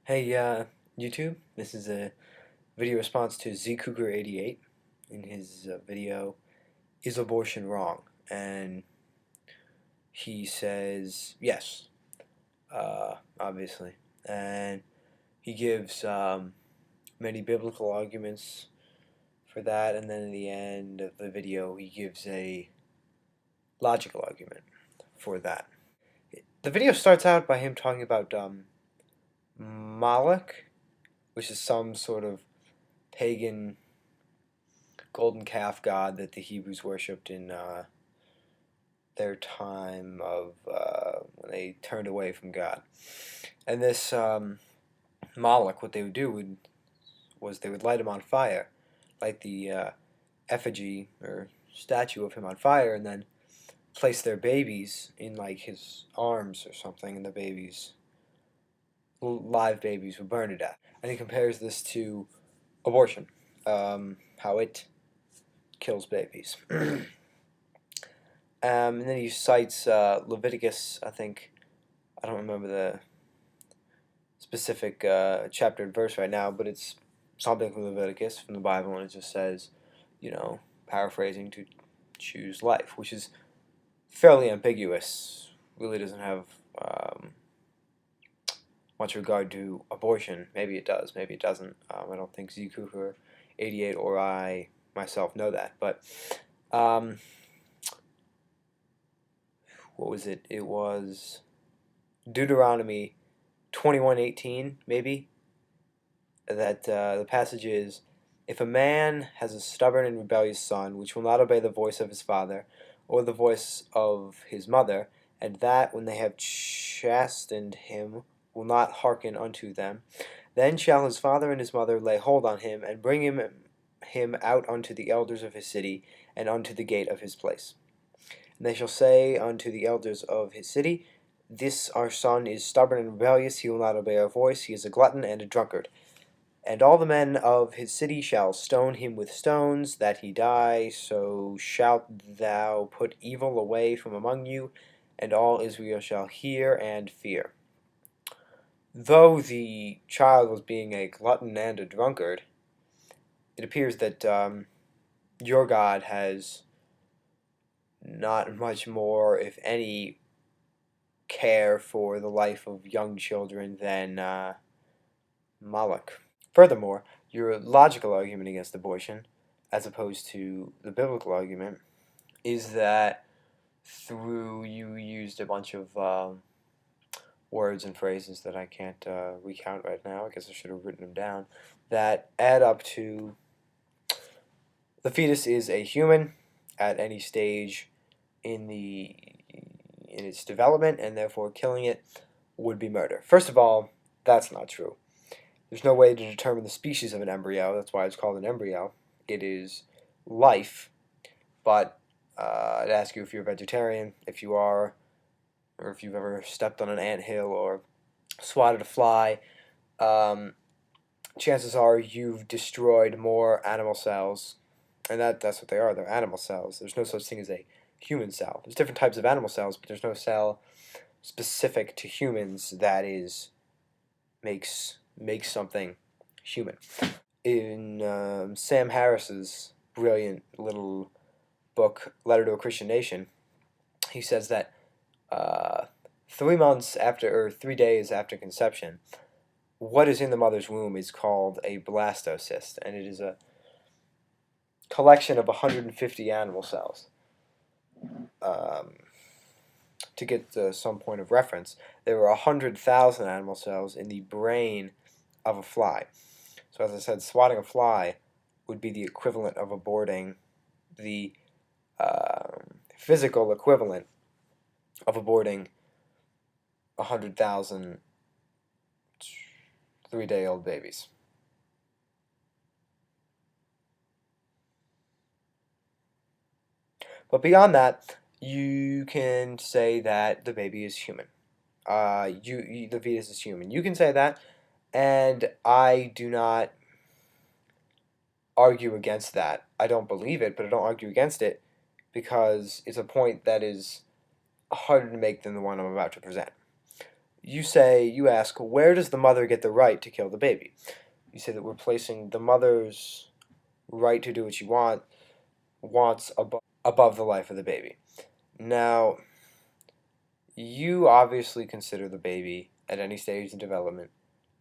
Hey, YouTube, this is a video response to zkueker88 in his video, Is Abortion Wrong? And he says, yes, obviously. And he gives many biblical arguments for that, and then in the end of the video, he gives a logical argument for that. The video starts out by him talking about Moloch, which is some sort of pagan golden calf god that the Hebrews worshipped in their time of when they turned away from God. And this Moloch, what they would do was they would light him on fire, light the effigy or statue of him on fire, and then place their babies in like his arms or something, and the babies, live babies, would burn to death. And he compares this to abortion, how it kills babies. And then he cites Leviticus, I think. I don't remember the specific chapter and verse right now, but it's something from Leviticus, from the Bible, and it just says, paraphrasing, to choose life, which is fairly ambiguous. Really doesn't have much regard to abortion. Maybe it does, maybe it doesn't. I don't think zkueker88 or I myself know that, but what was it? It was Deuteronomy 21:18, maybe. That the passage is, if a man has a stubborn and rebellious son, which will not obey the voice of his father, or the voice of his mother, and that, when they have chastened him, will not hearken unto them, then shall his father and his mother lay hold on him, and bring him out unto the elders of his city, and unto the gate of his place. And they shall say unto the elders of his city, This our son is stubborn and rebellious, he will not obey our voice, he is a glutton and a drunkard. And all the men of his city shall stone him with stones, that he die. So shalt thou put evil away from among you, and all Israel shall hear and fear. Though the child was being a glutton and a drunkard, it appears that your God has not much more, if any, care for the life of young children than Moloch. Furthermore, your logical argument against abortion, as opposed to the biblical argument, is that you used a bunch of words and phrases that I can't recount right now. I guess I should have written them down, that add up to the fetus is a human at any stage in its development, and therefore killing it would be murder. First of all, that's not true. There's no way to determine the species of an embryo. That's why it's called an embryo. It is life, but I'd ask you if you're a vegetarian, if you are, or if you've ever stepped on an anthill or swatted a fly. Chances are you've destroyed more animal cells, and that's what they are. They're animal cells. There's no such thing as a human cell. There's different types of animal cells, but there's no cell specific to humans that makes something human. In Sam Harris's brilliant little book, Letter to a Christian Nation, he says that 3 months after, or 3 days after conception, what is in the mother's womb is called a blastocyst, and it is a collection of 150 animal cells. To get some point of reference, there were 100,000 animal cells in the brain of a fly. So as I said, swatting a fly would be the equivalent of aborting, the physical equivalent of aborting 100,000 3-day-old babies. But beyond that, you can say that the baby is human. The fetus is human. You can say that, and I do not argue against that. I don't believe it, but I don't argue against it because it's a point that is harder to make than the one I'm about to present. you ask, where does the mother get the right to kill the baby? You say that we're placing the mother's right to do what she wants above the life of the baby. Now, you obviously consider the baby at any stage of development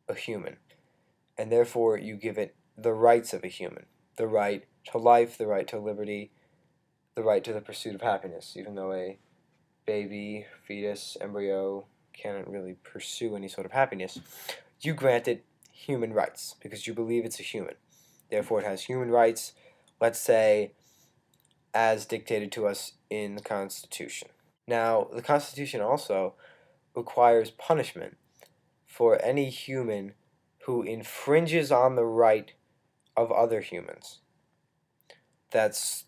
a human, and therefore you give it the rights of a human, the right to life, the right to liberty, the right to the pursuit of happiness, even though a baby, fetus, embryo can't really pursue any sort of happiness. You grant it human rights because you believe it's a human. Therefore, it has human rights, let's say, as dictated to us in the Constitution. Now, the Constitution also requires punishment for any human who infringes on the right of other humans. That's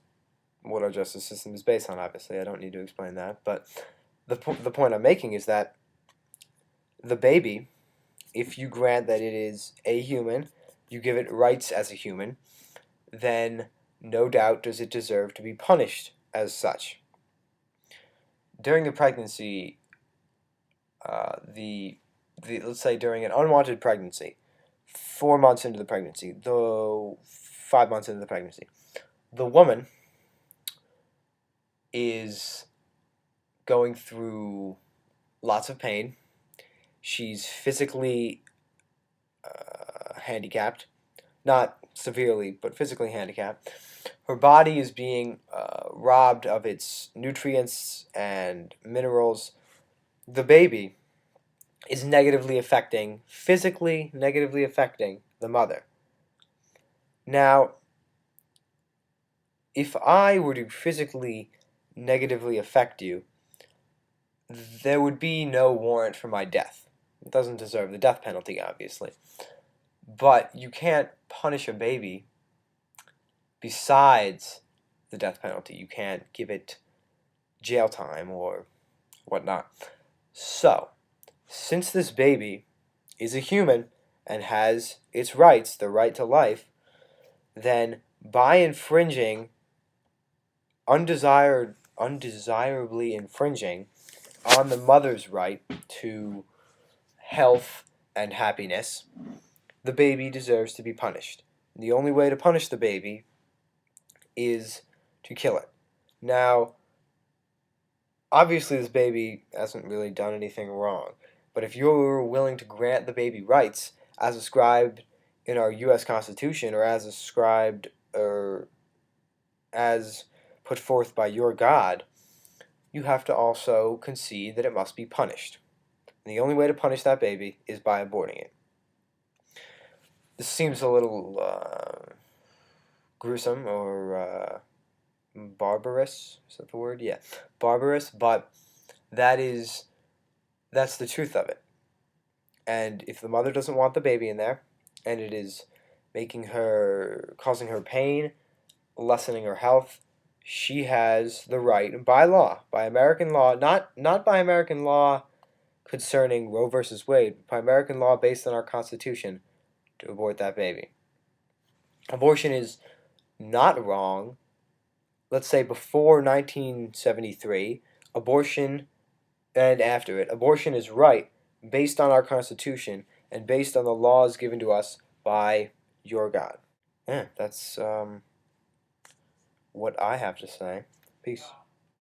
what our justice system is based on, obviously. I don't need to explain that. But the point I'm making is that the baby, if you grant that it is a human, you give it rights as a human, then no doubt does it deserve to be punished as such. During the pregnancy, let's say during an unwanted pregnancy, 4 months into the pregnancy, though 5 months into the pregnancy, the woman is going through lots of pain. She's physically handicapped, not severely, but physically handicapped. Her body is being robbed of its nutrients and minerals. The baby is physically negatively affecting the mother. Now, if I were to physically negatively affect you, there would be no warrant for my death. It doesn't deserve the death penalty, obviously. But you can't punish a baby besides the death penalty. You can't give it jail time or whatnot. So, since this baby is a human and has its rights, the right to life, then by undesirably infringing on the mother's right to health and happiness, the baby deserves to be punished. The only way to punish the baby is to kill it. Now, obviously this baby hasn't really done anything wrong, but if you're willing to grant the baby rights as ascribed in our U.S. Constitution or as ascribed or as put forth by your God, you have to also concede that it must be punished. And the only way to punish that baby is by aborting it. This seems a little gruesome or barbarous. Is that the word? Yeah, barbarous. But that's the truth of it. And if the mother doesn't want the baby in there, and it is causing her pain, lessening her health, she has the right by law, by American law, not by American law concerning Roe versus Wade, but by American law based on our Constitution, to abort that baby. Abortion is not wrong. Let's say before 1973, abortion and after it, abortion is right based on our Constitution and based on the laws given to us by your God. Yeah, that's what I have to say. Peace.